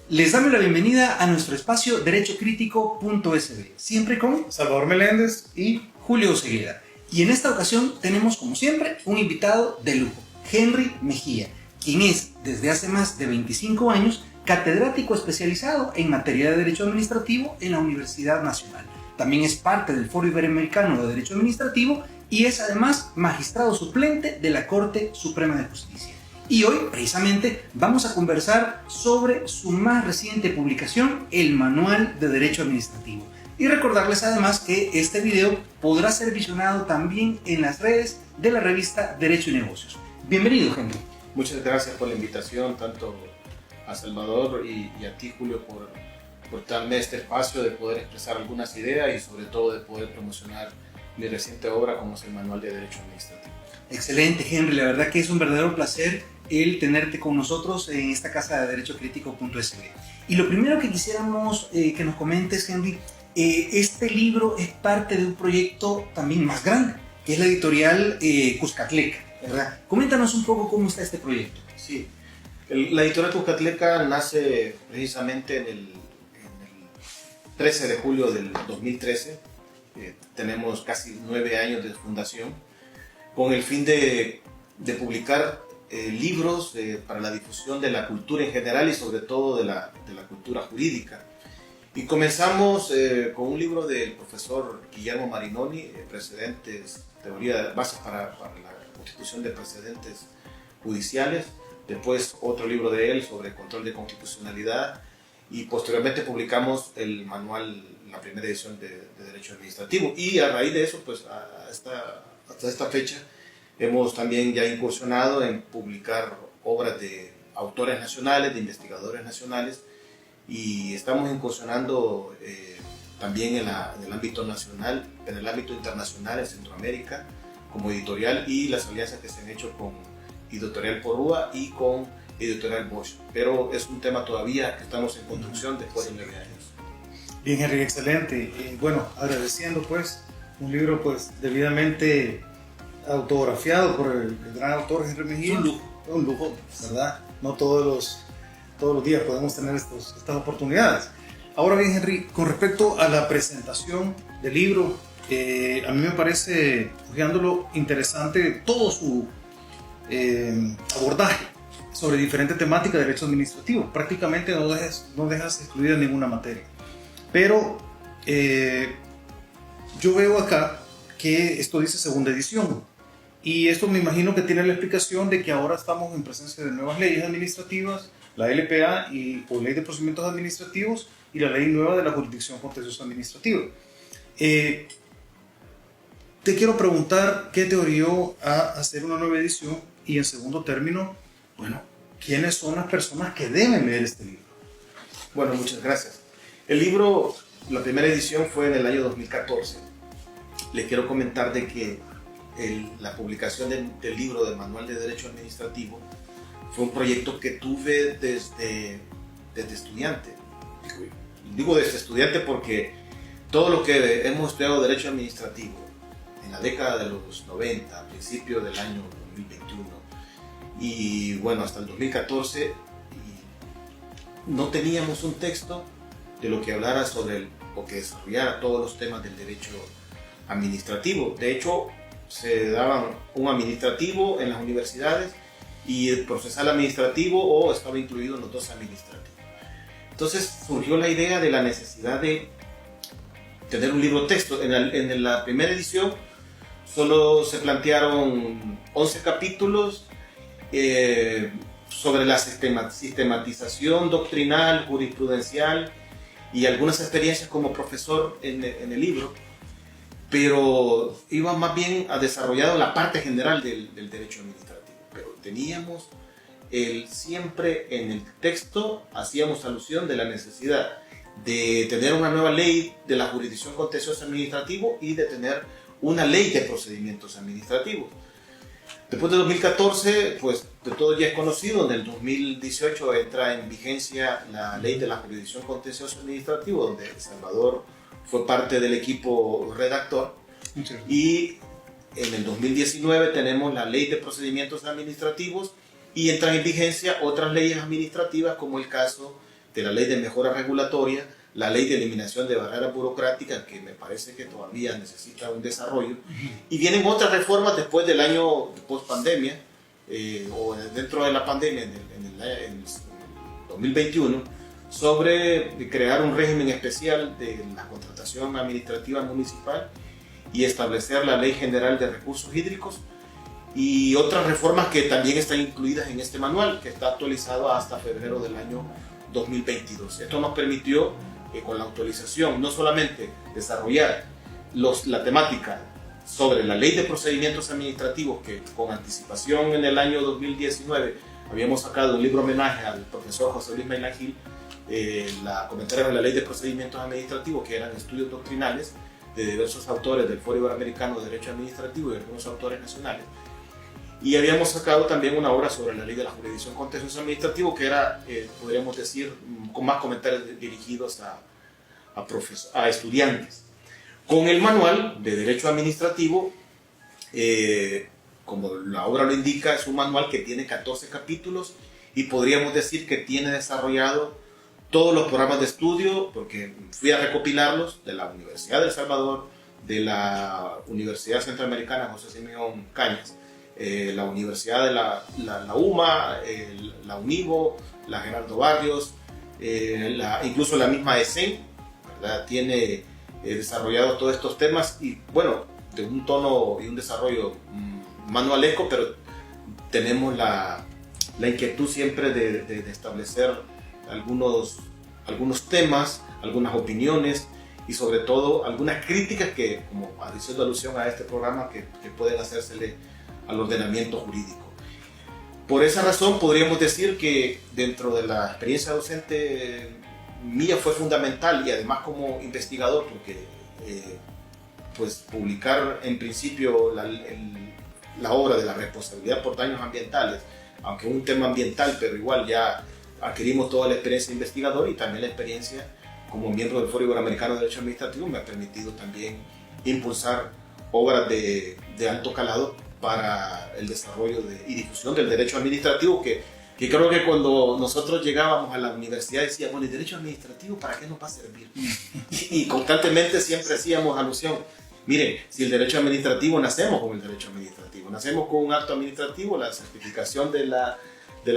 Les damos la bienvenida a nuestro espacio derechocrítico.sb, siempre con Salvador Meléndez y Julio Ceguera. Y en esta ocasión tenemos, como siempre, un invitado de lujo, Henry Mejía, quien es, desde hace más de 25 años, catedrático especializado en materia de Derecho Administrativo en la Universidad Nacional. También es parte del Foro Iberoamericano de Derecho Administrativo y es además magistrado suplente de la Corte Suprema de Justicia. Y hoy, precisamente, vamos a conversar sobre su más reciente publicación, el Manual de Derecho Administrativo. Y recordarles además que este video podrá ser visionado también en las redes de la revista Derecho y Negocios. Bienvenido, Henry. Muchas gracias por la invitación, tanto a Salvador y a ti, Julio, por darme este espacio de poder expresar algunas ideas y sobre todo de poder promocionar mi reciente obra como es el Manual de Derecho Administrativo. Excelente, Henry. La verdad que es un verdadero placer el tenerte con nosotros en esta casa de derechocrítico.sb. Y lo primero que quisiéramos que nos comentes, Henry, este libro es parte de un proyecto también más grande, que es la editorial Cuscatleca, ¿verdad? Coméntanos un poco cómo está este proyecto. Sí, la editorial Cuscatleca nace precisamente en el 13 de julio del 2013. Tenemos casi 9 años de fundación, con el fin de publicar libros para la difusión de la cultura en general y sobre todo de la cultura jurídica. Y comenzamos con un libro del profesor Guillermo Marinoni, Precedentes, Teoría, Bases para la Constitución de Precedentes Judiciales. Después otro libro de él sobre control de constitucionalidad y posteriormente publicamos el manual, la primera edición de Derecho Administrativo. Y a raíz de eso, pues hasta esta fecha, hemos también ya incursionado en publicar obras de autores nacionales, de investigadores nacionales, y estamos incursionando también en el ámbito nacional, en el ámbito internacional, en Centroamérica, como editorial, y las alianzas que se han hecho con Editorial Porrúa y con Editorial Bosch. Pero es un tema todavía que estamos en construcción después de 9 años. Bien, Henry, excelente. Bueno, agradeciendo pues un libro pues debidamente autografiado por el gran autor Henry Mejía. Un lujo, ¿verdad? No todos los días podemos tener estas oportunidades. Ahora bien, Henry, con respecto a la presentación del libro, a mí me parece, hojeándolo, interesante todo su abordaje sobre diferentes temáticas de derecho administrativo. Prácticamente no dejas excluida ninguna materia. Pero yo veo acá que esto dice segunda edición. Y esto me imagino que tiene la explicación de que ahora estamos en presencia de nuevas leyes administrativas, la LPA o Ley de Procedimientos Administrativos y la ley nueva de la Jurisdicción Contenciosa Administrativa. Te quiero preguntar qué te orilló a hacer una nueva edición y en segundo término, bueno, ¿quiénes son las personas que deben leer este libro? Bueno, muchas gracias. El libro, la primera edición fue en el año 2014. Les quiero comentar de que la publicación del libro del Manual de Derecho Administrativo fue un proyecto que tuve desde estudiante. Digo desde estudiante porque todo lo que hemos estudiado Derecho Administrativo en la década de los 90, a principios del año 2021 y bueno, hasta el 2014, no teníamos un texto de lo que hablara sobre o que desarrollara todos los temas del derecho administrativo. De hecho, se daban un administrativo en las universidades y el procesal administrativo o estaba incluido en los dos administrativos. Entonces surgió la idea de la necesidad de tener un libro texto. En la primera edición solo se plantearon 11 capítulos sobre la sistematización doctrinal, jurisprudencial y algunas experiencias como profesor en el libro, pero iba más bien a desarrollar la parte general del derecho administrativo. Pero teníamos siempre en el texto, hacíamos alusión de la necesidad de tener una nueva ley de la jurisdicción contenciosa administrativa y de tener una ley de procedimientos administrativos. Después de 2014, pues de todo ya es conocido, en el 2018 entra en vigencia la ley de la jurisdicción contenciosa administrativa, donde Salvador fue parte del equipo redactor. Y en el 2019 tenemos la Ley de Procedimientos Administrativos y entran en vigencia otras leyes administrativas, como el caso de la Ley de Mejora Regulatoria, la Ley de Eliminación de Barreras Burocráticas, que me parece que todavía necesita un desarrollo, y vienen otras reformas después del año post-pandemia, o dentro de la pandemia en el 2021, sobre crear un régimen especial de la contratación administrativa municipal y establecer la Ley General de Recursos Hídricos y otras reformas que también están incluidas en este manual, que está actualizado hasta febrero del año 2022. Esto nos permitió, con la actualización, no solamente desarrollar la temática sobre la Ley de Procedimientos Administrativos, que con anticipación en el año 2019 habíamos sacado un libro homenaje al profesor José Luis Maynard Gil, la comentario de la Ley de Procedimientos Administrativos, que eran estudios doctrinales de diversos autores del Foro Iberoamericano de Derecho Administrativo y de algunos autores nacionales. Y habíamos sacado también una obra sobre la Ley de la Jurisdicción Contencioso Administrativo, que era, podríamos decir, con más comentarios dirigidos a estudiantes. Con el manual de Derecho Administrativo, como la obra lo indica, es un manual que tiene 14 capítulos y podríamos decir que tiene desarrollado todos los programas de estudio, porque fui a recopilarlos de la Universidad de El Salvador, de la Universidad Centroamericana José Simeón Cañas, la Universidad de la UMA, la UNIVO, la Gerardo Barrios, incluso la misma ESEN, ¿verdad? Tiene desarrollado todos estos temas y bueno, de un tono y un desarrollo manualesco, pero tenemos la inquietud siempre de establecer algunos temas, algunas opiniones y sobre todo algunas críticas que, como haciendo alusión a este programa, que pueden hacérsele al ordenamiento jurídico. Por esa razón podríamos decir que dentro de la experiencia docente mía fue fundamental, y además como investigador, porque pues publicar en principio la obra de la responsabilidad por daños ambientales, aunque un tema ambiental, pero igual ya adquirimos toda la experiencia de investigador y también la experiencia como miembro del Foro Iberoamericano de Derecho Administrativo me ha permitido también impulsar obras de alto calado para el desarrollo y difusión del derecho administrativo, que creo que cuando nosotros llegábamos a la universidad decíamos, bueno, ¿el derecho administrativo para qué nos va a servir? Y constantemente siempre hacíamos alusión, miren, si el derecho administrativo, nacemos con el derecho administrativo, nacemos con un acto administrativo, la certificación de la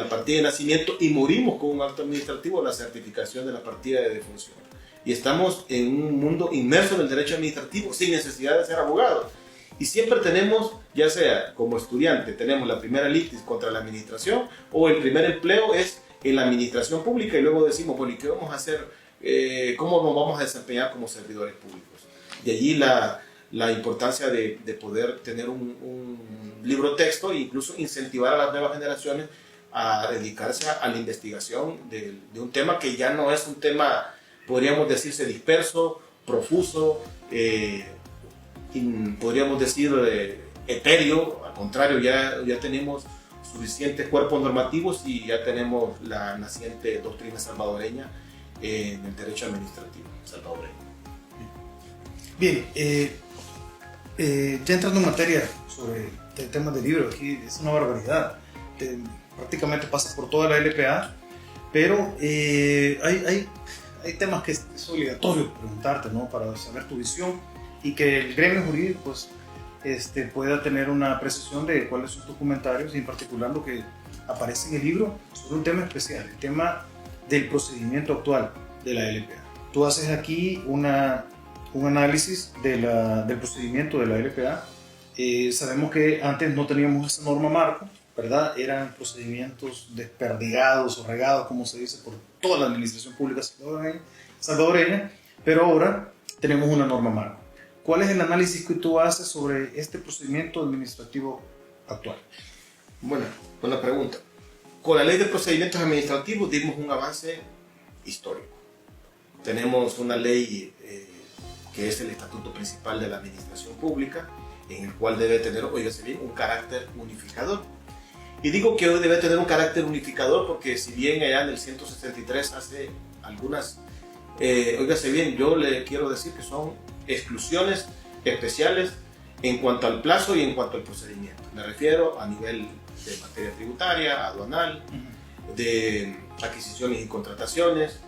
partida de nacimiento, y morimos con un acto administrativo, la certificación de la partida de defunción. Y estamos en un mundo inmerso en el derecho administrativo sin necesidad de ser abogados. Y siempre tenemos, ya sea como estudiante, tenemos la primera litis contra la administración, o el primer empleo es en la administración pública, y luego decimos, bueno, ¿y qué vamos a hacer? ¿Cómo nos vamos a desempeñar como servidores públicos? De allí la importancia de poder tener un libro texto e incluso incentivar a las nuevas generaciones a dedicarse a la investigación de un tema que ya no es un tema, podríamos decirse, disperso, profuso, podríamos decir etéreo. Al contrario, ya tenemos suficientes cuerpos normativos y ya tenemos la naciente doctrina salvadoreña en el derecho administrativo salvadoreño. Bien, ya entrando en materia sobre el tema del libro, aquí es una barbaridad. Prácticamente pasa por toda la LPA, pero hay temas que es obligatorio preguntarte, ¿no? Para saber tu visión y que el gremio jurídico pues, pueda tener una precisión de cuáles son tus comentarios, y en particular lo que aparece en el libro sobre un tema especial, el tema del procedimiento actual de la LPA. Tú haces aquí un análisis del procedimiento de la LPA. Sabemos que antes no teníamos esa norma marco, ¿verdad? Eran procedimientos desperdigados o regados, como se dice, por toda la administración pública salvadoreña, pero ahora tenemos una norma marco. ¿Cuál es el análisis que tú haces sobre este procedimiento administrativo actual? Bueno, buena pregunta. Con la Ley de Procedimientos Administrativos dimos un avance histórico. Tenemos una ley que es el Estatuto Principal de la Administración Pública, en el cual debe tener, oígase bien, un carácter unificador. Y digo que hoy debe tener un carácter unificador porque si bien allá en el 163 hace algunas, oígase bien, yo le quiero decir que son exclusiones especiales en cuanto al plazo y en cuanto al procedimiento. Me refiero a nivel de materia tributaria, aduanal, de adquisiciones y contrataciones,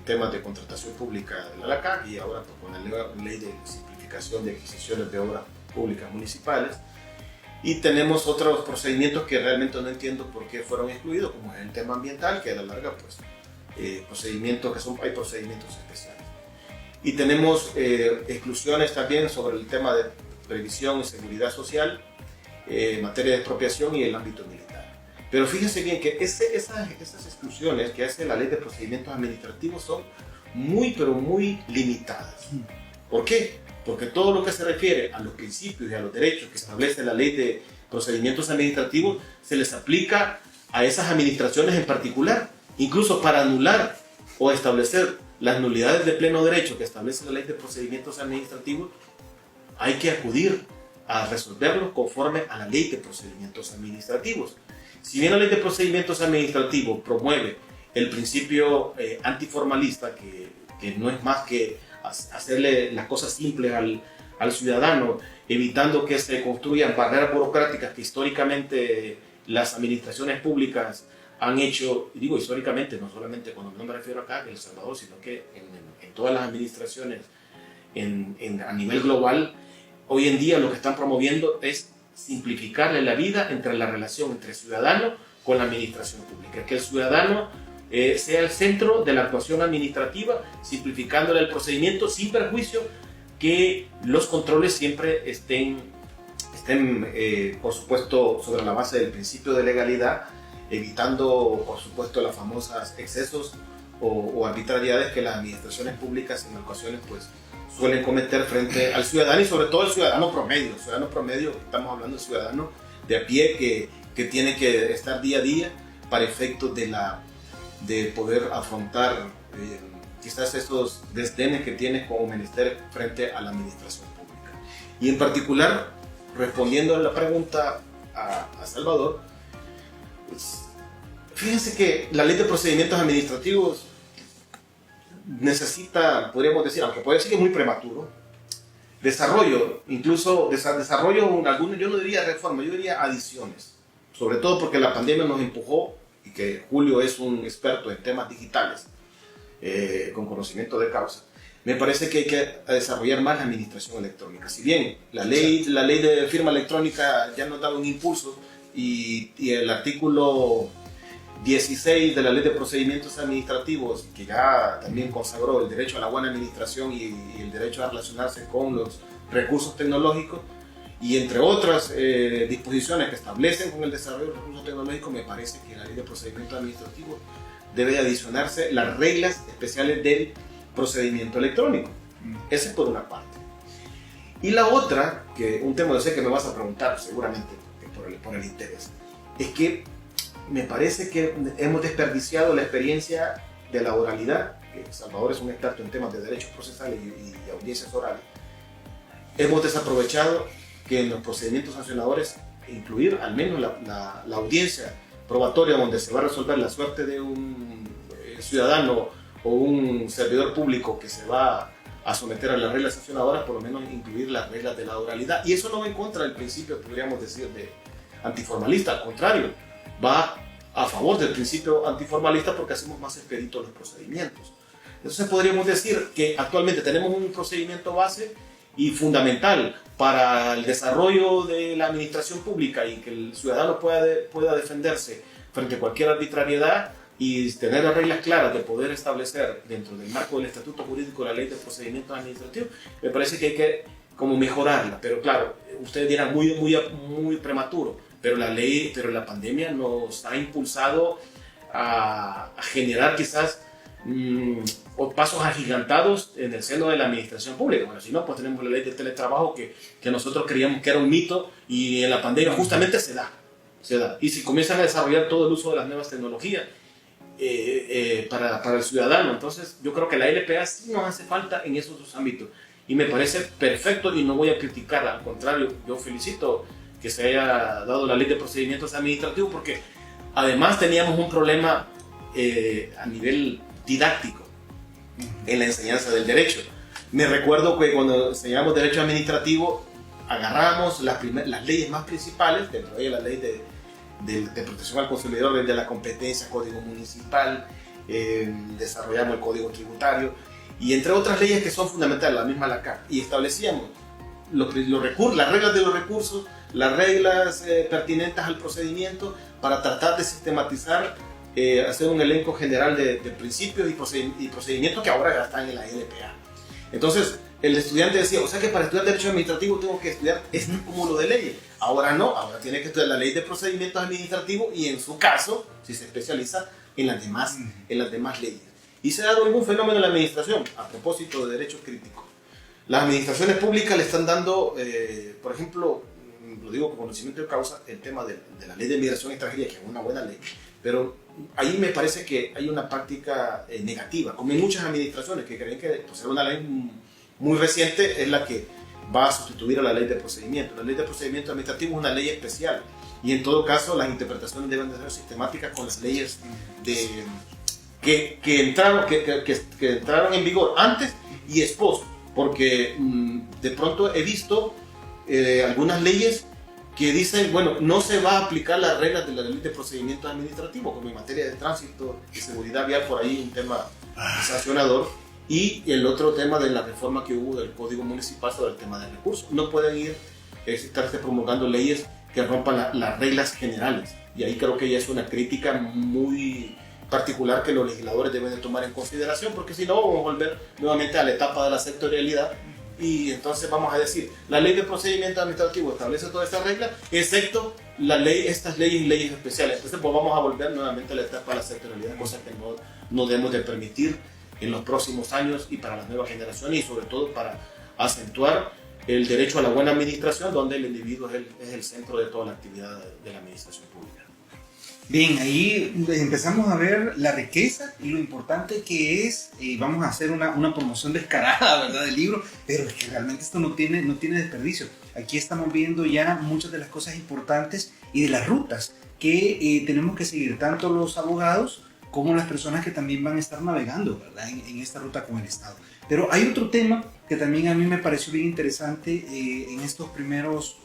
temas de contratación pública de la LACAC y ahora con la ley de simplificación de adquisiciones de obras públicas municipales. Y tenemos otros procedimientos que realmente no entiendo por qué fueron excluidos, como es el tema ambiental, que a la larga pues, hay procedimientos especiales. Y tenemos exclusiones también sobre el tema de previsión y seguridad social, materia de expropiación y el ámbito militar. Pero fíjense bien que esas exclusiones que hace la ley de procedimientos administrativos son muy, pero muy limitadas. ¿Por qué? Porque todo lo que se refiere a los principios y a los derechos que establece la ley de procedimientos administrativos se les aplica a esas administraciones en particular, incluso para anular o establecer las nulidades de pleno derecho que establece la ley de procedimientos administrativos, hay que acudir a resolverlos conforme a la ley de procedimientos administrativos. Si bien la ley de procedimientos administrativos promueve el principio antiformalista, que no es más que hacerle las cosas simples al ciudadano, evitando que se construyan barreras burocráticas que históricamente las administraciones públicas han hecho, y digo históricamente, no solamente cuando no me refiero acá en El Salvador, sino que en todas las administraciones a nivel global, hoy en día lo que están promoviendo es simplificarle la vida entre la relación entre el ciudadano con la administración pública, que el ciudadano sea el centro de la actuación administrativa, simplificándole el procedimiento sin perjuicio que los controles siempre estén por supuesto, sobre la base del principio de legalidad, evitando, por supuesto, los famosos excesos o arbitrariedades que las administraciones públicas en ocasiones pues, suelen cometer frente al ciudadano y sobre todo el ciudadano promedio. El ciudadano promedio, estamos hablando del ciudadano de a pie que tiene que estar día a día para efectos de poder afrontar quizás esos desdenes que tiene como menester frente a la administración pública. Y en particular, respondiendo a la pregunta a Salvador, pues, fíjense que la ley de procedimientos administrativos necesita, podríamos decir, aunque puede ser que es muy prematuro, desarrollo, incluso desarrollo, yo no diría reforma, yo diría adiciones, sobre todo porque la pandemia nos empujó, y que Julio es un experto en temas digitales, con conocimiento de causa. Me parece que hay que desarrollar más la administración electrónica. Si bien la ley de firma electrónica ya nos da un impulso y el artículo 16 de la ley de procedimientos administrativos, que ya también consagró el derecho a la buena administración y el derecho a relacionarse con los recursos tecnológicos, y entre otras disposiciones que establecen con el desarrollo de los recursos tecnológicos, me parece que la ley de procedimientos administrativos debe adicionarse las reglas especiales del procedimiento electrónico. Esa es por una parte. Y la otra, que un tema yo sé que me vas a preguntar seguramente por el interés, es que me parece que hemos desperdiciado la experiencia de la oralidad, que Salvador es un experto en temas de derechos procesales y audiencias orales. Hemos desaprovechado que en los procedimientos sancionadores incluir al menos la audiencia probatoria donde se va a resolver la suerte de un ciudadano o un servidor público que se va a someter a las reglas sancionadoras, por lo menos incluir las reglas de la oralidad. Y eso no va en contra del principio, podríamos decir, de antiformalista, al contrario, va a favor del principio antiformalista porque hacemos más expeditos los procedimientos. Entonces podríamos decir que actualmente tenemos un procedimiento base y fundamental para el desarrollo de la administración pública y que el ciudadano pueda defenderse frente a cualquier arbitrariedad y tener las reglas claras de poder establecer dentro del marco del Estatuto Jurídico de la Ley de Procedimientos Administrativos. Me parece que hay que como mejorarla, pero claro, ustedes dirán muy prematuro, pero la pandemia nos ha impulsado a generar quizás pasos agigantados en el seno de la administración pública. Bueno, si no, pues tenemos la ley de teletrabajo que nosotros creíamos que era un mito y en la pandemia justamente se da. Y si comienzan a desarrollar todo el uso de las nuevas tecnologías para el ciudadano, entonces yo creo que la LPA sí nos hace falta en esos dos ámbitos y me parece perfecto y no voy a criticarla, al contrario, yo felicito que se haya dado la ley de procedimientos administrativos porque además teníamos un problema a nivel didáctico en la enseñanza del derecho. Me recuerdo que cuando enseñamos derecho administrativo agarramos las leyes más principales, dentro de la ley de protección al consumidor, de la competencia, código municipal, desarrollamos el código tributario, y entre otras leyes que son fundamentales, la misma la CAP, y establecíamos las reglas de los recursos, las reglas pertinentes al procedimiento, para tratar de sistematizar, hacer un elenco general de principios y procedimientos que ahora ya están en la LPA. Entonces, el estudiante decía, o sea que para estudiar Derecho Administrativo tengo que estudiar este cúmulo de leyes. Ahora no, ahora tiene que estudiar la Ley de Procedimientos Administrativos y en su caso, si se especializa, en las demás leyes. Y se ha dado algún fenómeno en la administración, a propósito de derecho crítico. Las administraciones públicas le están dando, por ejemplo, lo digo con conocimiento de causa, el tema de la Ley de Migración Extranjera, que es una buena ley, pero ahí me parece que hay una práctica negativa, como en muchas administraciones que creen que pues, ser una ley muy reciente es la que va a sustituir a la Ley de Procedimiento. La Ley de Procedimiento Administrativo es una ley especial y en todo caso las interpretaciones deben de ser sistemáticas con las leyes que entraron en vigor antes y después, porque de pronto he visto algunas leyes que dicen, bueno, no se va a aplicar las reglas de la Ley de Procedimientos Administrativos, como en materia de tránsito y seguridad vial, por ahí un tema sancionador, y el otro tema de la reforma que hubo del Código Municipal sobre el tema de recursos. No pueden estarse promulgando leyes que rompan las reglas generales, y ahí creo que ya es una crítica muy particular que los legisladores deben de tomar en consideración, porque si no vamos a volver nuevamente a la etapa de la sectorialidad, y entonces vamos a decir, la Ley de Procedimiento Administrativo establece todas estas reglas, excepto estas leyes especiales. Entonces pues vamos a volver nuevamente a la etapa de la sectorialidad, cosa que no debemos de permitir en los próximos años y para las nuevas generaciones, y sobre todo para acentuar el derecho a la buena administración, donde el individuo es el centro de toda la actividad de la administración pública. Bien, ahí empezamos a ver la riqueza y lo importante que es, vamos a hacer una promoción descarada, ¿verdad?, del libro, pero es que realmente esto no tiene desperdicio. Aquí estamos viendo ya muchas de las cosas importantes y de las rutas que tenemos que seguir, tanto los abogados como las personas que también van a estar navegando, ¿verdad?, en esta ruta con el Estado. Pero hay otro tema que también a mí me pareció bien interesante en estos primeros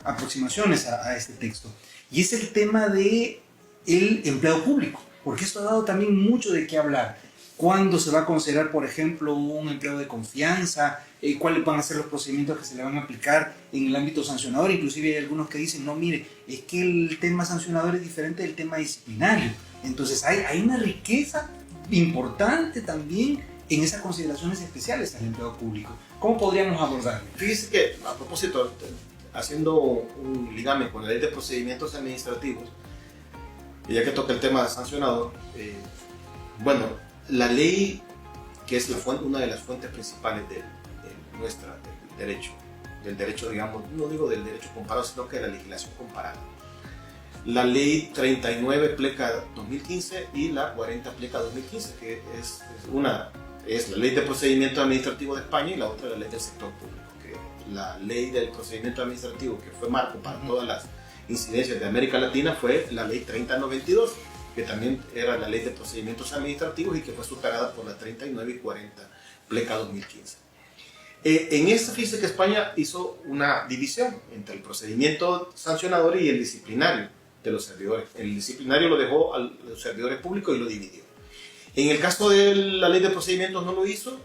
aproximaciones a este texto, y es el tema de el empleado público, porque esto ha dado también mucho de qué hablar. ¿Cuándo se va a considerar, por ejemplo, un empleo de confianza? ¿Cuáles van a ser los procedimientos que se le van a aplicar en el ámbito sancionador? Inclusive hay algunos que dicen, no, mire, es que el tema sancionador es diferente del tema disciplinario. Entonces hay una riqueza importante también en esas consideraciones especiales al empleado público. ¿Cómo podríamos abordarlo? Fíjese que, a propósito, haciendo un ligame con la Ley de Procedimientos Administrativos, y ya que toca el tema sancionador, bueno, la ley, que es una de las fuentes principales del derecho, digamos, no digo del derecho comparado, sino que de la legislación comparada. La ley 39 pleca 2015 y la 40 pleca 2015, que es la Ley de Procedimiento Administrativo de España, y la otra la Ley del Sector Público, que la Ley del Procedimiento Administrativo, que fue marco para todas las incidencias de América Latina, fue la Ley 3092, que también era la Ley de Procedimientos Administrativos y que fue superada por la 39 y 40 pleca 2015. En esta, fíjese que España hizo una división entre el procedimiento sancionador y el disciplinario de los servidores. El disciplinario lo dejó a los servidores públicos y lo dividió. En el caso de la Ley de Procedimientos no lo hizo,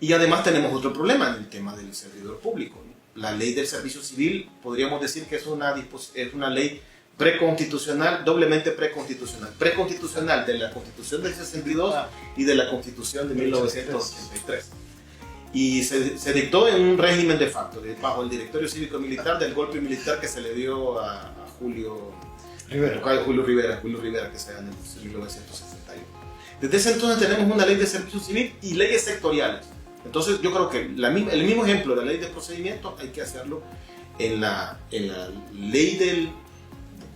y además tenemos otro problema en el tema del servidor público. La Ley del Servicio Civil, podríamos decir que es una ley preconstitucional, doblemente preconstitucional. Preconstitucional de la Constitución del 62 y de la Constitución de 1983. Y se dictó en un régimen de facto, bajo el Directorio Cívico-Militar del golpe militar que se le dio a Julio Rivera, que se da en 1961. Desde ese entonces tenemos una ley de servicio civil y leyes sectoriales. Entonces yo creo que el mismo ejemplo de la ley de procedimiento hay que hacerlo en la ley del,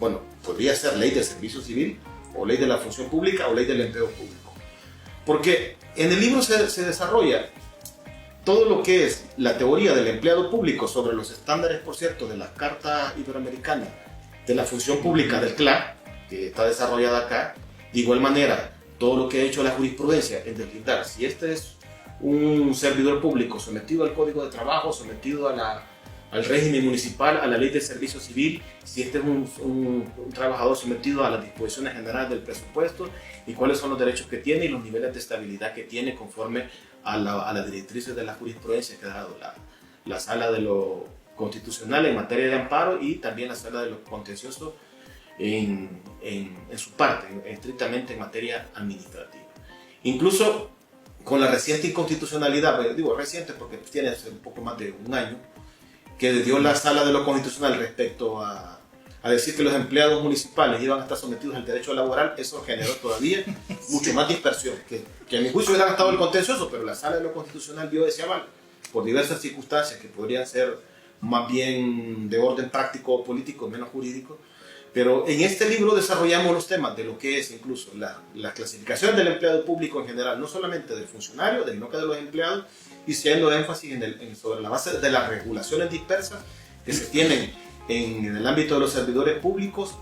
bueno, podría ser ley del servicio civil, o ley de la función pública, o ley del empleo público. Porque en el libro se desarrolla todo lo que es la teoría del empleado público sobre los estándares, por cierto, de la Carta Iberoamericana de la Función Pública del CLA, que está desarrollada acá. De igual manera, todo lo que ha hecho la jurisprudencia en deslindar si este es un servidor público sometido al Código de Trabajo, sometido a al régimen municipal, a la ley de servicio civil, si este es un trabajador sometido a las disposiciones generales del presupuesto y cuáles son los derechos que tiene y los niveles de estabilidad que tiene conforme a las directrices de la jurisprudencia que ha dado la Sala de lo Constitucional en materia de amparo y también la Sala de lo Contencioso en su parte, estrictamente en materia administrativa. Incluso con la reciente inconstitucionalidad, digo reciente porque tiene hace un poco más de un año, que dio la Sala de lo Constitucional respecto a decir que los empleados municipales iban a estar sometidos al derecho laboral, eso generó todavía mucho más dispersión, que a mi juicio hubiera estado el contencioso, pero la Sala de lo Constitucional dio ese aval por diversas circunstancias que podrían ser más bien de orden práctico o político, menos jurídico. Pero en este libro desarrollamos los temas de lo que es incluso la clasificación del empleado público en general, no solamente del funcionario, sino que de los empleados, y haciendo énfasis sobre la base de las regulaciones dispersas que se tienen en el ámbito de los servidores públicos,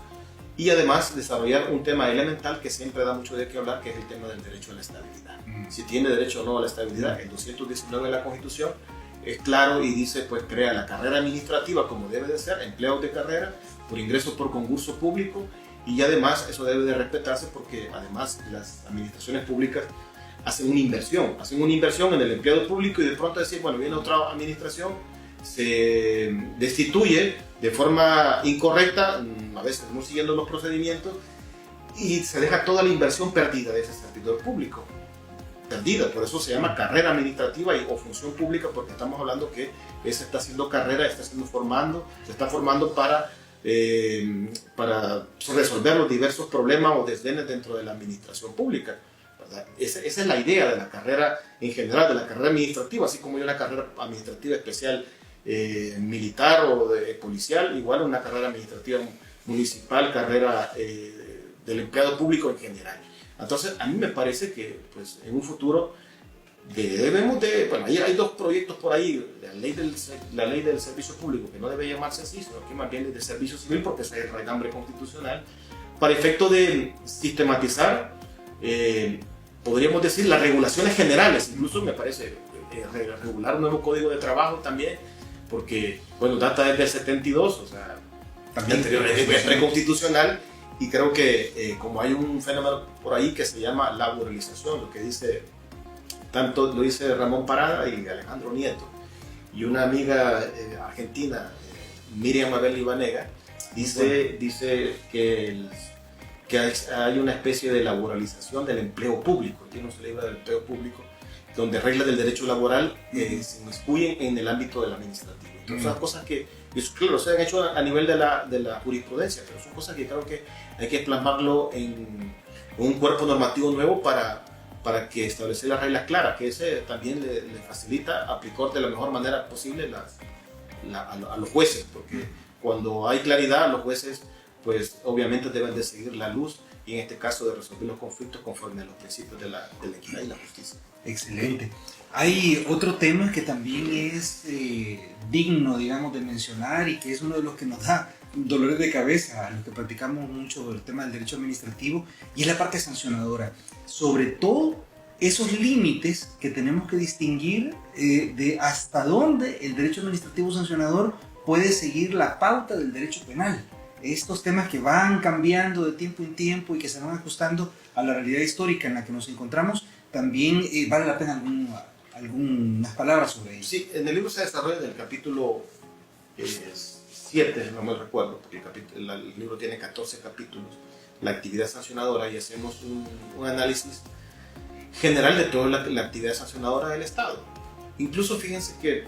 y además desarrollar un tema elemental que siempre da mucho de qué hablar, que es el tema del derecho a la estabilidad. Si tiene derecho o no a la estabilidad, el 219 de la Constitución es claro y dice, pues crea la carrera administrativa como debe de ser, empleados de carrera, por ingreso por concurso público, y además eso debe de respetarse porque además las administraciones públicas hacen una inversión en el empleado público y de pronto decir, bueno, viene otra administración, se destituye de forma incorrecta, a veces no siguiendo los procedimientos, y se deja toda la inversión perdida de ese servidor público. Perdida, por eso se llama carrera administrativa o función pública, porque estamos hablando que se está haciendo carrera, se está formando para resolver los diversos problemas o desdenes dentro de la administración pública. Esa es la idea de la carrera en general, de la carrera administrativa, así como hay una carrera administrativa especial militar o policial, igual una carrera administrativa municipal, carrera del empleado público en general. Entonces, a mí me parece que pues, en un futuro debemos de... Bueno, hay dos proyectos por ahí, la ley del servicio público, que no debe llamarse así, sino que más bien es de servicio civil, porque es el regambre constitucional, para efecto de sistematizar, podríamos decir, las regulaciones generales. Incluso me parece regular un nuevo código de trabajo también, porque, bueno, data desde el 72, o sea, también es preconstitucional. Y creo que como hay un fenómeno por ahí que se llama laboralización, lo que dice, tanto lo dice Ramón Parada y Alejandro Nieto, y una amiga argentina, Miriam Mabel Ibanega, dice que hay una especie de laboralización del empleo público, tiene un libro del empleo público, donde reglas del derecho laboral se inmiscuyen en el ámbito del administrativo. Entonces, son cosas que, claro, se han hecho a nivel de la jurisprudencia, pero son cosas que creo que hay que plasmarlo en un cuerpo normativo nuevo para que establecer las reglas claras, que ese también le facilita aplicar de la mejor manera posible a los jueces, porque cuando hay claridad, los jueces pues obviamente deben de seguir la luz y en este caso de resolver los conflictos conforme a los principios de la equidad y la justicia. Excelente. Hay otro tema que también es digno, digamos, de mencionar y que es uno de los que nos da dolores de cabeza a los que practicamos mucho el tema del derecho administrativo, y es la parte sancionadora. Sobre todo esos límites que tenemos que distinguir de hasta dónde el derecho administrativo sancionador puede seguir la pauta del derecho penal. Estos temas que van cambiando de tiempo en tiempo y que se van ajustando a la realidad histórica en la que nos encontramos, también vale la pena algunas palabras sobre ello. Sí, en el libro se desarrolla en el capítulo 7, no me recuerdo, porque el libro tiene 14 capítulos, la actividad sancionadora, y hacemos un análisis general de toda la actividad sancionadora del Estado. Incluso fíjense que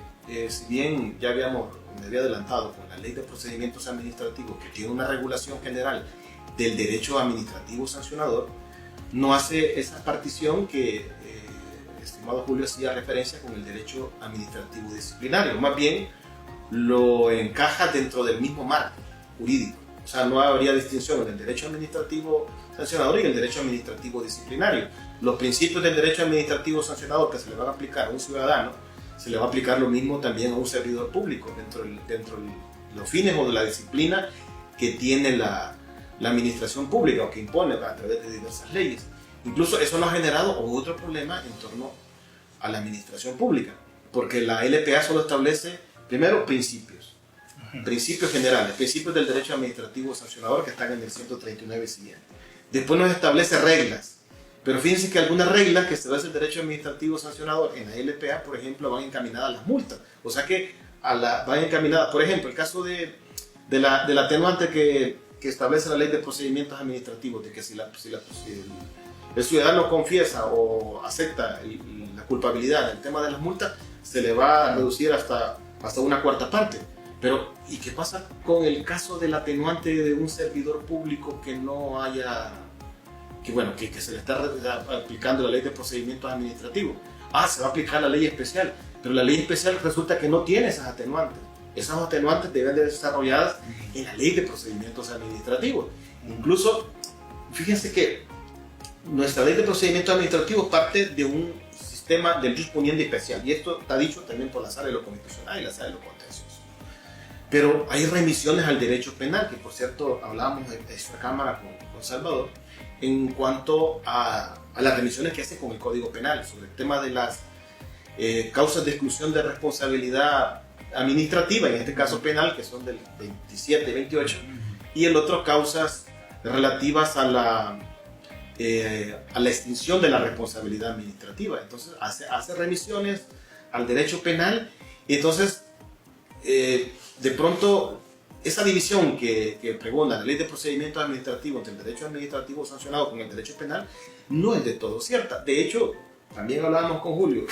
si bien ya me había adelantado con la ley de procedimientos administrativos, que tiene una regulación general del derecho administrativo sancionador, no hace esa partición que estimado Julio hacía referencia con el derecho administrativo disciplinario, más bien lo encaja dentro del mismo marco jurídico. O sea, no habría distinción en el derecho administrativo sancionador y el derecho administrativo disciplinario. Los principios del derecho administrativo sancionador que se le van a aplicar a un ciudadano, se le va a aplicar lo mismo también a un servidor público dentro de los fines o de la disciplina que tiene la administración pública o que impone a través de diversas leyes. Incluso eso nos ha generado otro problema en torno a la administración pública, porque la LPA solo establece, primero, principios, principios generales, principios del derecho administrativo sancionador que están en el 139 siguiente. Después nos establece reglas, pero fíjense que algunas reglas que establece el derecho administrativo sancionador en la LPA, por ejemplo, van encaminadas a las multas. O sea que van encaminadas, por ejemplo, el caso del atenuante que establece la ley de procedimientos administrativos, de que si el ciudadano confiesa o acepta la culpabilidad en el tema de las multas, se le va a reducir hasta una cuarta parte. Pero, ¿y qué pasa con el caso del atenuante de un servidor público que no haya, que se le está aplicando la ley de procedimientos administrativos? Se va a aplicar la ley especial, pero la ley especial resulta que no tiene esas atenuantes. Esas atenuantes deben de ser desarrolladas en la ley de procedimientos administrativos. Incluso, fíjense que nuestra ley de procedimientos administrativos parte de un sistema del jus puniendi especial, y esto está dicho también por la sala de lo constitucional y la sala de lo contencioso. Pero hay remisiones al derecho penal, que por cierto hablábamos de esta cámara con Salvador, en cuanto a las remisiones que hace con el Código Penal, sobre el tema de las causas de exclusión de responsabilidad administrativa, en este caso penal, que son del 27 y 28, y el otro causas relativas a la extinción de la responsabilidad administrativa. Entonces hace remisiones al derecho penal, y entonces de pronto esa división que pregona la ley de procedimientos administrativos entre el derecho administrativo sancionado con el derecho penal no es de todo cierta. De hecho, también hablábamos con Julio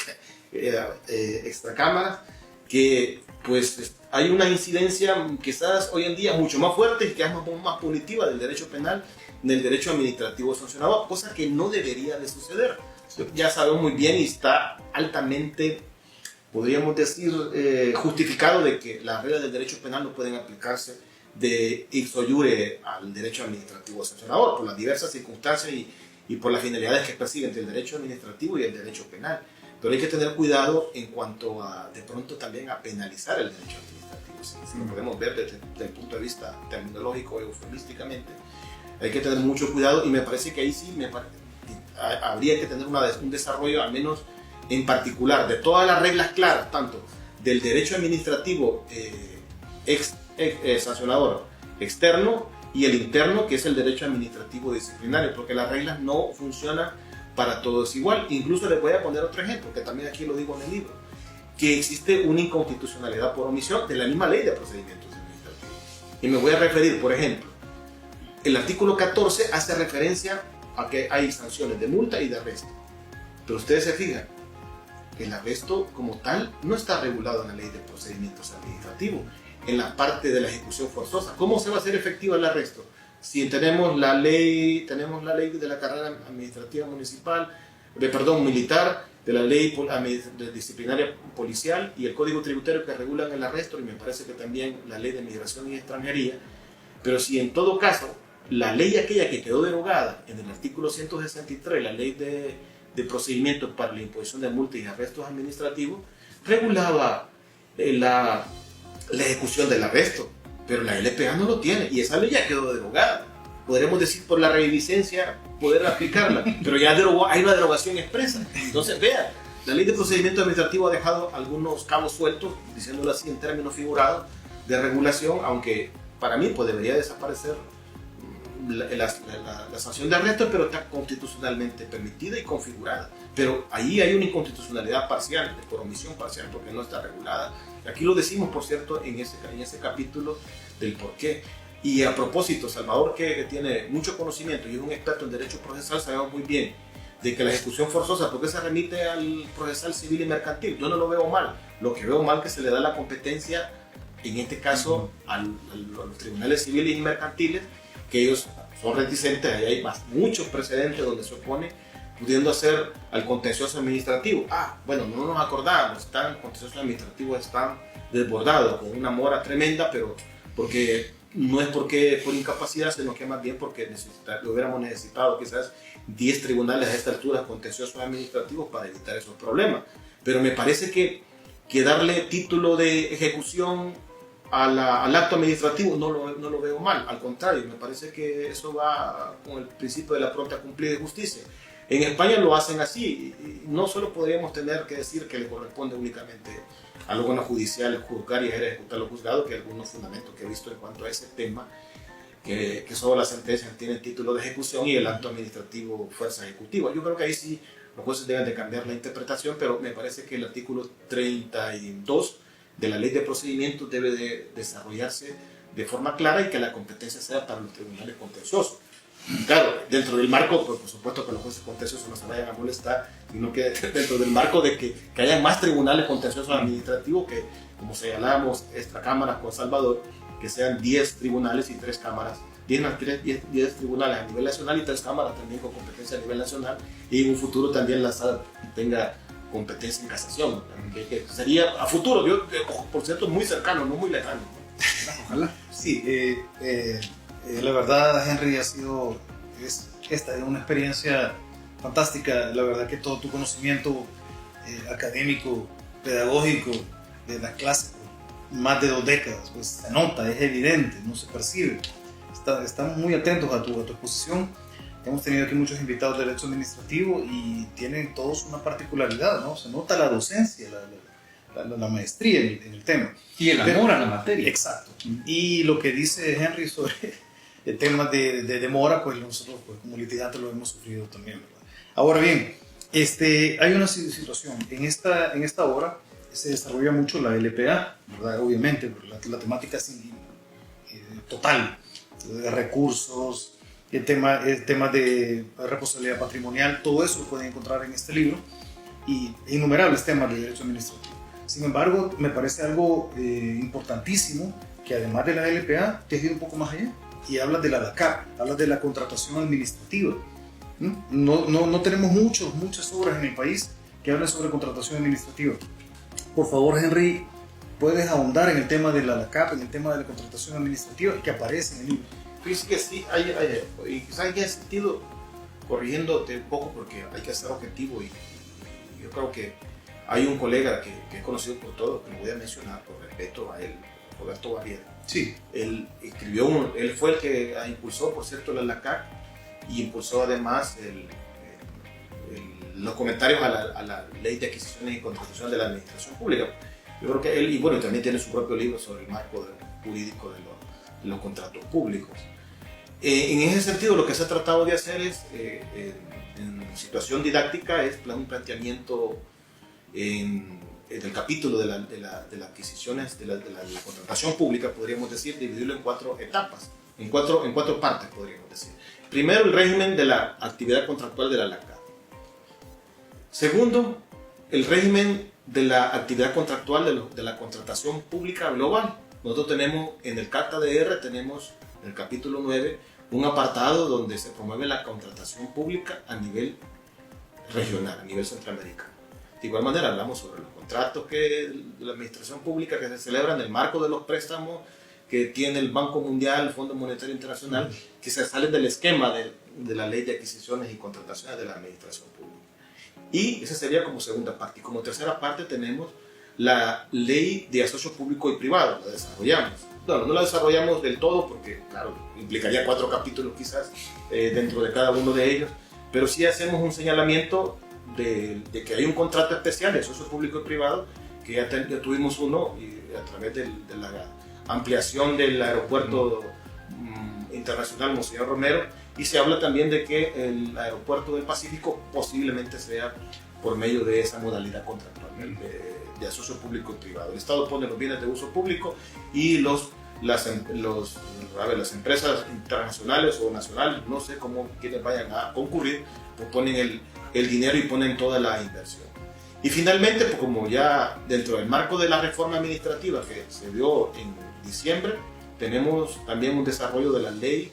extracámaras, que pues hay una incidencia quizás hoy en día mucho más fuerte y que es más punitiva del derecho penal del derecho administrativo sancionador, cosa que no debería de suceder. Ya sabemos muy bien y está altamente, podríamos decir, justificado de que las reglas del derecho penal no pueden aplicarse de ipso iure al derecho administrativo sancionador por las diversas circunstancias y por las finalidades que persiguen entre el derecho administrativo y el derecho penal. Pero hay que tener cuidado en cuanto a, de pronto, también a penalizar el derecho administrativo. Si lo podemos ver desde el punto de vista terminológico, eufemísticamente, hay que tener mucho cuidado, y me parece que ahí sí habría que tener un desarrollo, al menos en particular, de todas las reglas claras, tanto del derecho administrativo sancionador externo y el interno, que es el derecho administrativo disciplinario, porque las reglas no funcionan para todos igual. Incluso les voy a poner otro ejemplo, que también aquí lo digo en el libro, que existe una inconstitucionalidad por omisión de la misma ley de procedimientos administrativos. Y me voy a referir, por ejemplo, el artículo 14 hace referencia a que hay sanciones de multa y de arresto. Pero ustedes se fijan, el arresto como tal no está regulado en la ley de procedimientos administrativos, en la parte de la ejecución forzosa. ¿Cómo se va a hacer efectivo el arresto? Si tenemos la ley de la carrera administrativa militar, de la ley disciplinaria policial y el código tributario que regulan el arresto, y me parece que también la ley de migración y extranjería. Pero si en todo caso la ley aquella que quedó derogada en el artículo 163, la ley de procedimientos para la imposición de multas y arrestos administrativos, regulaba la ejecución del arresto, pero la LPA no lo tiene, y esa ley ya quedó derogada. Podremos decir por la reviviscencia poder aplicarla, pero ya hay una derogación expresa. Entonces, vean, la ley de procedimiento administrativo ha dejado algunos cabos sueltos, diciéndolo así en términos figurados, de regulación, aunque para mí pues debería desaparecer la sanción de arresto, pero está constitucionalmente permitida y configurada. Pero ahí hay una inconstitucionalidad parcial, por omisión parcial, porque no está regulada. Aquí lo decimos, por cierto, en ese capítulo del por qué. Y a propósito, Salvador, que tiene mucho conocimiento y es un experto en derecho procesal, sabemos muy bien de que la ejecución forzosa, ¿por qué se remite al procesal civil y mercantil? Yo no lo veo mal. Lo que veo mal es que se le da la competencia, en este caso, a los tribunales civiles y mercantiles, que ellos son reticentes. Ahí hay muchos precedentes donde se opone, pudiendo hacer al contencioso administrativo. Bueno, no nos acordábamos, el contencioso administrativo está desbordado, con una mora tremenda, pero no es porque por incapacidad, sino que más bien porque hubiéramos necesitado quizás 10 tribunales a esta altura contenciosos administrativos para evitar esos problemas. Pero me parece que darle título de ejecución al acto administrativo no lo veo mal, al contrario, me parece que eso va con el principio de la pronta cumplida de justicia. En España lo hacen así, y no solo podríamos tener que decir que le corresponde únicamente al órgano judicial juzgar y ejecutar los juzgados, que algunos fundamentos que he visto en cuanto a ese tema, que solo las sentencias tienen título de ejecución y el acto administrativo fuerza ejecutiva. Yo creo que ahí sí los jueces deben de cambiar la interpretación, pero me parece que el artículo 32 de la ley de procedimientos debe de desarrollarse de forma clara y que la competencia sea para los tribunales contenciosos. Claro, dentro del marco, pues, por supuesto que los jueces contenciosos no se vayan a molestar, sino que dentro del marco de que haya más tribunales contenciosos administrativos que, como señalábamos, esta Cámara con Salvador, que sean 10 tribunales y 3 cámaras, 10 tribunales a nivel nacional y 3 cámaras también con competencia a nivel nacional, y en un futuro también la sala tenga competencia en casación, que sería a futuro, yo, por cierto, muy cercano, no muy lejano. Ojalá. Sí, la verdad, Henry, esta es una experiencia fantástica. La verdad que todo tu conocimiento académico, pedagógico de la clase, más de 2 décadas, pues se nota, es evidente, no se percibe. Estamos muy atentos a tu exposición. Hemos tenido aquí muchos invitados de derecho administrativo y tienen todos una particularidad, ¿no? Se nota la docencia, la maestría en el tema. Y el amor a la materia. Exacto. Y lo que dice Henry sobre el tema de demora, pues nosotros pues, como litigantes lo hemos sufrido también, ¿verdad? Ahora bien, hay una situación. En esta obra se desarrolla mucho la LPA, ¿verdad? Obviamente, la temática es total, de recursos, el tema de responsabilidad patrimonial, todo eso lo pueden encontrar en este libro y innumerables temas de derecho administrativo. Sin embargo, me parece algo importantísimo que además de la LPA te has ido un poco más allá y hablas de la LACAP, hablas de la contratación administrativa. No tenemos muchas obras en el país que hablan sobre contratación administrativa. Por favor, Henry, puedes ahondar en el tema de la LACAP, en el tema de la contratación administrativa que aparece en el libro. Fíjese que sí, y quizás en ese sentido, corrigiéndote un poco porque hay que ser objetivo y yo creo que hay un colega que es conocido por todos, que lo voy a mencionar por respeto a él, Roberto Barriera. Sí. Él fue el que impulsó, por cierto, la LACAP y impulsó además los comentarios a la ley de adquisiciones y contratación de la administración pública. Yo creo que él, y bueno, también tiene su propio libro sobre el marco jurídico de los contratos públicos. En ese sentido, lo que se ha tratado de hacer es, en situación didáctica, es un planteamiento en el capítulo de las adquisiciones, de la contratación pública, podríamos decir, dividirlo en 4 etapas, en cuatro partes, podríamos decir. Primero, el régimen de la actividad contractual de la LACAP. Segundo, el régimen de la actividad contractual de la contratación pública global. Nosotros tenemos, en el Carta de R, tenemos en el capítulo 9, un apartado donde se promueve la contratación pública a nivel regional, a nivel centroamericano. De igual manera, hablamos sobre los contratos de la administración pública que se celebran en el marco de los préstamos que tiene el Banco Mundial, el Fondo Monetario Internacional, que se salen del esquema de la ley de adquisiciones y contrataciones de la administración pública. Y esa sería como segunda parte. Y como tercera parte tenemos la ley de asocio público y privado, la desarrollamos. No la desarrollamos del todo porque, claro, implicaría 4 capítulos quizás dentro de cada uno de ellos, pero sí hacemos un señalamiento de que hay un contrato especial de asocio público y privado, que ya tuvimos uno y a través de la ampliación del aeropuerto internacional Monseñor Romero, y se habla también de que el aeropuerto del Pacífico posiblemente sea por medio de esa modalidad contractual de asocio público y privado. El Estado pone los bienes de uso público y las empresas internacionales o nacionales, no sé cómo quienes vayan a concurrir, pues ponen el dinero y ponen toda la inversión. Y finalmente, pues como ya dentro del marco de la reforma administrativa que se dio en diciembre, tenemos también un desarrollo de la ley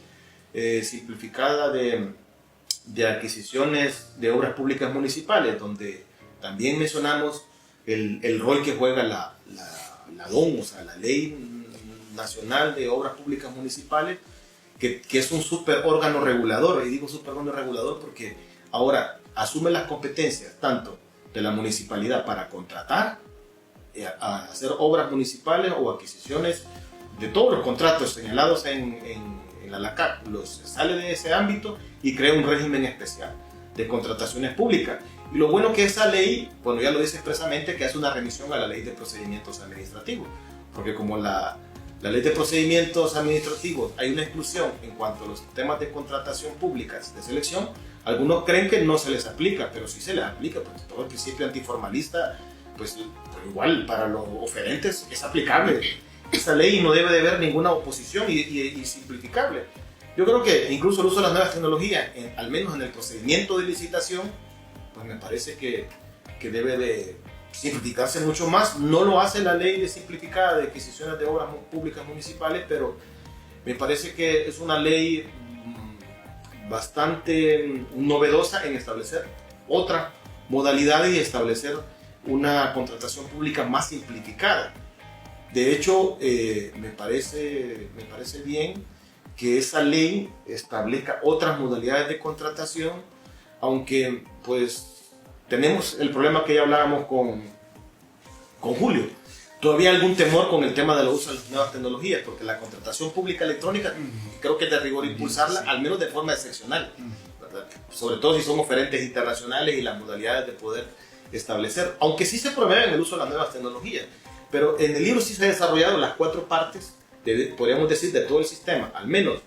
simplificada de adquisiciones de obras públicas municipales, donde también mencionamos el rol que juega la DOM, o sea, la Ley Nacional de Obras Públicas Municipales, que es un super órgano regulador, y digo super órgano regulador porque ahora asume las competencias tanto de la municipalidad para contratar, a hacer obras municipales o adquisiciones de todos los contratos señalados en la LACAP, sale de ese ámbito y crea un régimen especial. de contrataciones públicas. Y lo bueno que esa ley, bueno, ya lo dice expresamente, que hace una remisión a la ley de procedimientos administrativos, porque como la ley de procedimientos administrativos hay una exclusión en cuanto a los temas de contratación públicas de selección, algunos creen que no se les aplica, pero sí se les aplica, porque todo el principio antiformalista, pues igual para los oferentes es aplicable esa ley y no debe de haber ninguna oposición y simplificable. Yo creo que incluso el uso de las nuevas tecnologías, al menos en el procedimiento de licitación, pues me parece que debe de simplificarse mucho más. No lo hace la ley de simplificada de adquisiciones de obras públicas municipales, pero me parece que es una ley bastante novedosa en establecer otra modalidad y establecer una contratación pública más simplificada. De hecho, me parece bien que esa ley establezca otras modalidades de contratación, aunque pues tenemos el problema que ya hablábamos con Julio. Todavía hay algún temor con el tema del uso de las nuevas tecnologías, porque la contratación pública electrónica creo que es de rigor impulsarla, al menos de forma excepcional, ¿verdad? Sobre todo si son oferentes internacionales y las modalidades de poder establecer, aunque sí se promueve el uso de las nuevas tecnologías. Pero en el libro sí se han desarrollado las 4 partes, podríamos decir, de todo el sistema, al menos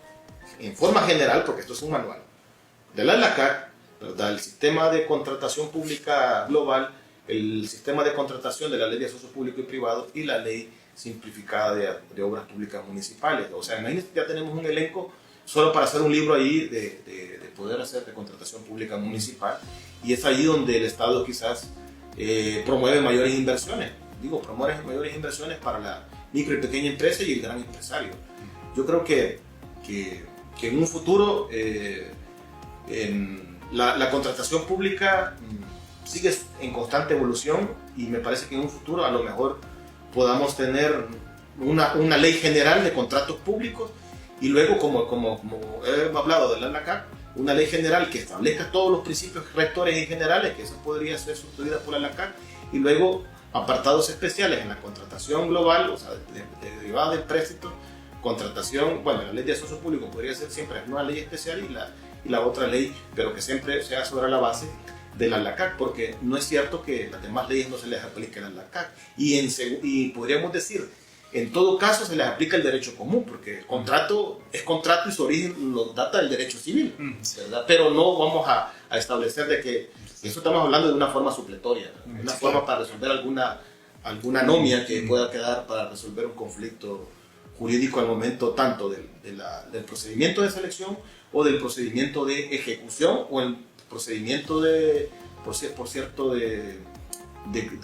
en forma general, porque esto es un manual, de la ANLACAC, ¿verdad? El sistema de contratación pública global, el sistema de contratación de la ley de acceso público y privado y la ley simplificada de obras públicas municipales. O sea, imagínense, ya tenemos un elenco solo para hacer un libro ahí de poder hacer de contratación pública municipal, y es ahí donde el Estado quizás promueve mayores inversiones. Promueve mayores inversiones para la micro y pequeña empresa y el gran empresario. Yo creo que en un futuro la contratación pública sigue en constante evolución, y me parece que en un futuro a lo mejor podamos tener una ley general de contratos públicos, y luego como he hablado de la ANLACAC, una ley general que establezca todos los principios rectores y generales, que eso podría ser sustituida por la ANLACAC, y luego apartados especiales en la contratación global, o sea, derivada del préstamo, contratación, bueno, la ley de acceso público podría ser siempre una ley especial y la otra ley, pero que siempre sea sobre la base de la ANLACAC, porque no es cierto que las demás leyes no se les aplique a la ANLACAC, y podríamos decir, en todo caso se les aplica el derecho común, porque el contrato es contrato y su origen lo data del derecho civil, ¿verdad? Pero no vamos a establecer de que eso, estamos hablando de una forma supletoria, una forma para resolver alguna anomia que pueda quedar para resolver un conflicto jurídico al momento tanto del procedimiento de selección o del procedimiento de ejecución o el procedimiento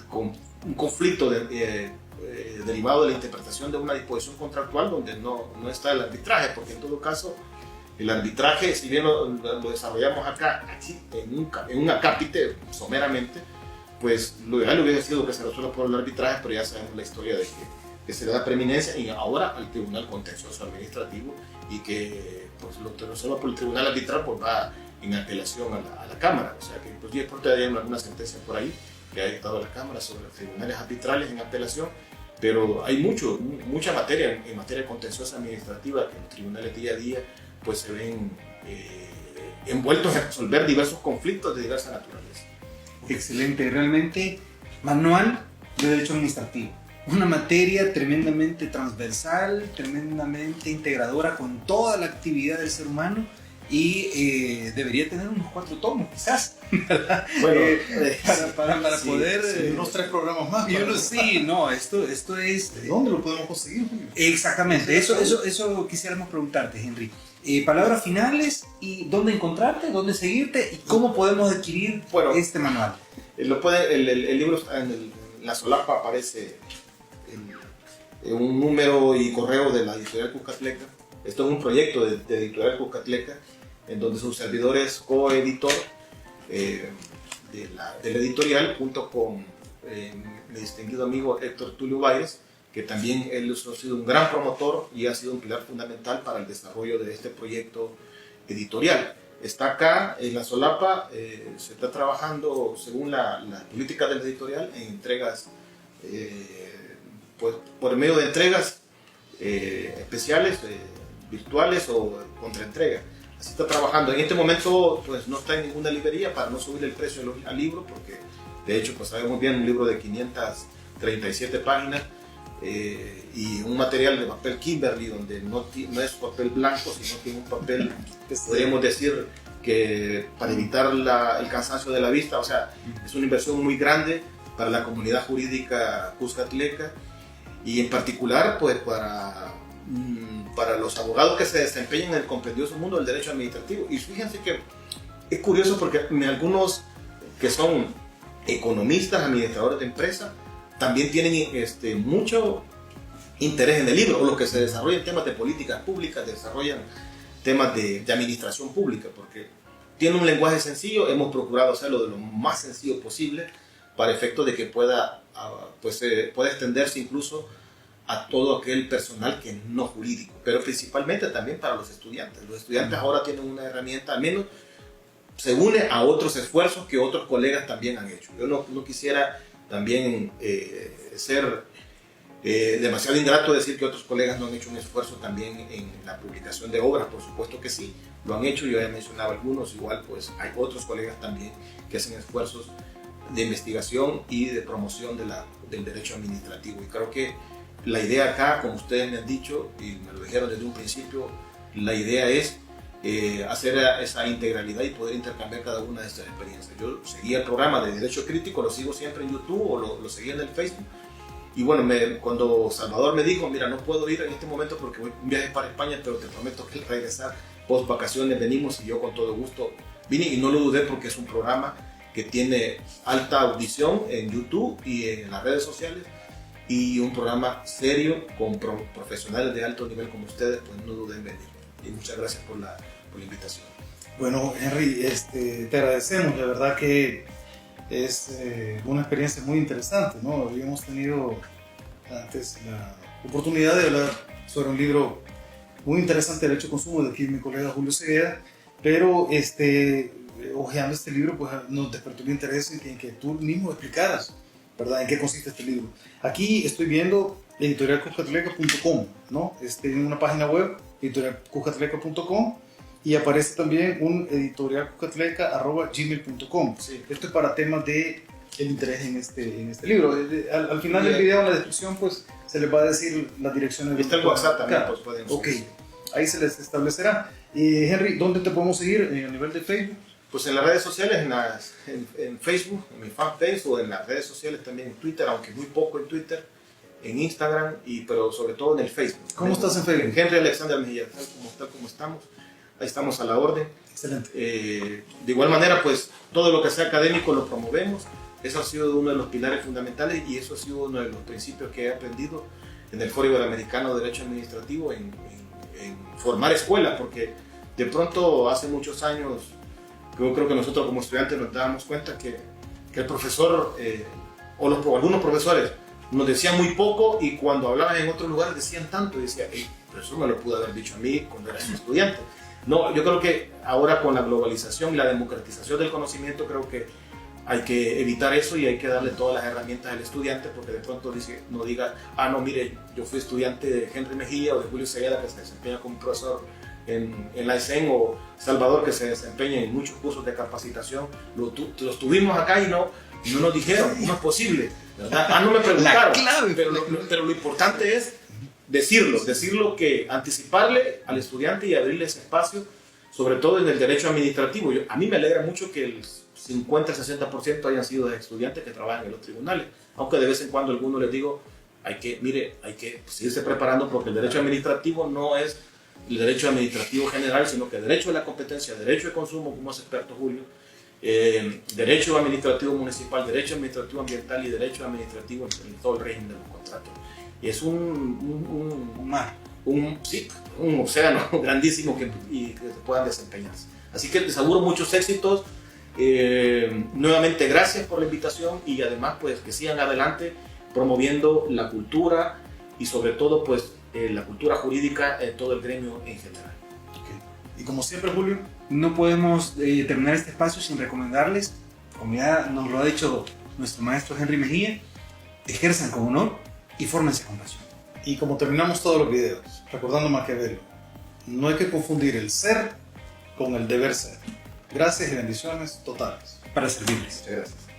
con un conflicto derivado de la interpretación de una disposición contractual donde no está el arbitraje, porque en todo caso el arbitraje, si bien lo desarrollamos acá en un acápite someramente, pues lo ideal hubiera sido que se resuelva por el arbitraje, pero ya sabemos la historia de que se le da preeminencia y ahora al Tribunal Contencioso Administrativo, y que pues, lo que resuelva por el Tribunal Arbitral pues, va en apelación a la Cámara. O sea que pues, ya por hay alguna sentencia por ahí que ha dictado la Cámara sobre los tribunales arbitrales en apelación, pero hay mucha materia en materia contenciosa administrativa que los tribunales día a día pues se ven envueltos en resolver diversos conflictos de diversa naturaleza. Excelente, realmente manual de derecho administrativo. Una materia tremendamente transversal, tremendamente integradora con toda la actividad del ser humano, y debería tener unos 4 tomos quizás, ¿verdad? Bueno, para sí, poder... unos 3 programas más. Esto es... ¿De dónde lo podemos conseguir, Julio? Exactamente, eso quisiéramos preguntarte, Henry. Palabras finales y dónde encontrarte, dónde seguirte y cómo podemos adquirir este manual. El libro está en la solapa, aparece un número y correo de la editorial Cuscatleca. Esto es un proyecto de editorial Cuscatleca, en donde su servidor es coeditor de la editorial, junto con mi distinguido amigo Héctor Tulio Báez, que también él ha sido un gran promotor y ha sido un pilar fundamental para el desarrollo de este proyecto editorial. Está acá en la solapa, se está trabajando según la política de la editorial en entregas, pues, por medio de entregas especiales, virtuales o contraentrega. así está trabajando. En este momento pues no está en ninguna librería para no subir el precio al libro, porque de hecho pues sabemos bien, un libro de 537 páginas y un material de papel Kimberly donde no es papel blanco, sino que es un papel, podríamos decir, que para evitar el cansancio de la vista, o sea, es una inversión muy grande para la comunidad jurídica cuscatleca y en particular pues para los abogados que se desempeñan en el compendioso mundo del derecho administrativo. Y fíjense que es curioso porque algunos que son economistas, administradores de empresas, también tienen mucho interés en el libro, o los que se desarrollan temas de políticas públicas, desarrollan temas de administración pública, porque tiene un lenguaje sencillo. Hemos procurado hacerlo de lo más sencillo posible para efecto de que pueda extenderse incluso a todo aquel personal que no jurídico, pero principalmente también para los estudiantes. Los estudiantes ahora tienen una herramienta, al menos se une a otros esfuerzos que otros colegas también han hecho. Yo no quisiera también ser demasiado ingrato decir que otros colegas no han hecho un esfuerzo también en la publicación de obras. Por supuesto que sí, lo han hecho. Yo ya mencionaba algunos, igual pues hay otros colegas también que hacen esfuerzos de investigación y de promoción del derecho administrativo. Y creo que la idea acá, como ustedes me han dicho y me lo dijeron desde un principio, la idea es hacer esa integralidad y poder intercambiar cada una de estas experiencias. Yo seguía el programa de Derecho Crítico, lo sigo siempre en YouTube o lo seguía en el Facebook. Y bueno, cuando Salvador me dijo, mira, no puedo ir en este momento porque voy un viaje para España, pero te prometo que al regresar post vacaciones venimos, y yo con todo gusto vine, y no lo dudé porque es un programa que tiene alta audición en YouTube y en las redes sociales, y un programa serio con profesionales de alto nivel como ustedes, pues no duden en venir. Y muchas gracias por la invitación. Bueno, Henry, te agradecemos, la verdad que es una experiencia muy interesante, ¿no? Habíamos tenido antes la oportunidad de hablar sobre un libro muy interesante, Derecho al Consumo, de aquí mi colega Julio Ceguera, pero hojeando este libro pues nos despertó el interés en que tú mismo explicaras, ¿verdad?, en qué consiste este libro. Aquí estoy viendo editorialcuscatleca.com, ¿no? En una página web, editorialcuscatleca.com, y aparece también un editorialcuscatleca@gmail.com. Sí. Esto es para temas de el interés en este libro. Al final del video, en la descripción, pues se les va a decir la dirección. Está el WhatsApp también, pues pueden Ok, ahí se les establecerá. Henry, ¿dónde te podemos seguir a nivel de Facebook? Pues en las redes sociales, en Facebook, en mi fanpage, o en las redes sociales también en Twitter, aunque muy poco en Twitter, en Instagram, pero sobre todo en el Facebook. ¿Cómo estás en Facebook? Henry Alexander Mejía, tal como estamos. Ahí estamos a la orden. Excelente. De igual manera, pues todo lo que sea académico lo promovemos. Eso ha sido uno de los pilares fundamentales, y eso ha sido uno de los principios que he aprendido en el Foro Iberoamericano de Derecho Administrativo, en formar escuelas, porque de pronto hace muchos años yo creo que nosotros como estudiantes nos dábamos cuenta que el profesor algunos profesores nos decían muy poco, y cuando hablaban en otros lugares decían tanto, y decía, el profesor me lo pudo haber dicho a mí cuando era estudiante. No, yo creo que ahora con la globalización y la democratización del conocimiento, creo que hay que evitar eso y hay que darle todas las herramientas al estudiante, porque de pronto no diga, no, mire, yo fui estudiante de Henry Mejía o de Julio Ceguera, que se desempeña como profesor en la ESEN, o Salvador, que se desempeña en muchos cursos de capacitación. Los tuvimos acá y no nos dijeron, no es posible, ¿verdad? No me preguntaron, pero lo importante es decirlo, que anticiparle al estudiante y abrirle ese espacio, sobre todo en el derecho administrativo. A mí me alegra mucho que el 50-60% hayan sido de estudiantes que trabajan en los tribunales, aunque de vez en cuando a algunos les digo, hay que seguirse preparando, porque el derecho administrativo no es el derecho administrativo general, sino que derecho de la competencia, derecho de consumo, como es experto Julio, derecho administrativo municipal, derecho administrativo ambiental y derecho administrativo en todo el régimen de los contratos. Y es un océano grandísimo que puedan desempeñarse. Así que les auguro muchos éxitos. Nuevamente gracias por la invitación, y además pues que sigan adelante promoviendo la cultura, y sobre todo pues la cultura jurídica en todo el gremio en general. Okay. Y como siempre, Julio, no podemos terminar este espacio sin recomendarles, como ya nos lo ha dicho nuestro maestro Henry Mejía, ejerzan con honor y fórmense con pasión. y como terminamos todos los videos, recordando Maquiavelo, no hay que confundir el ser con el deber ser. Gracias y bendiciones totales. Para servirles. Muchas gracias.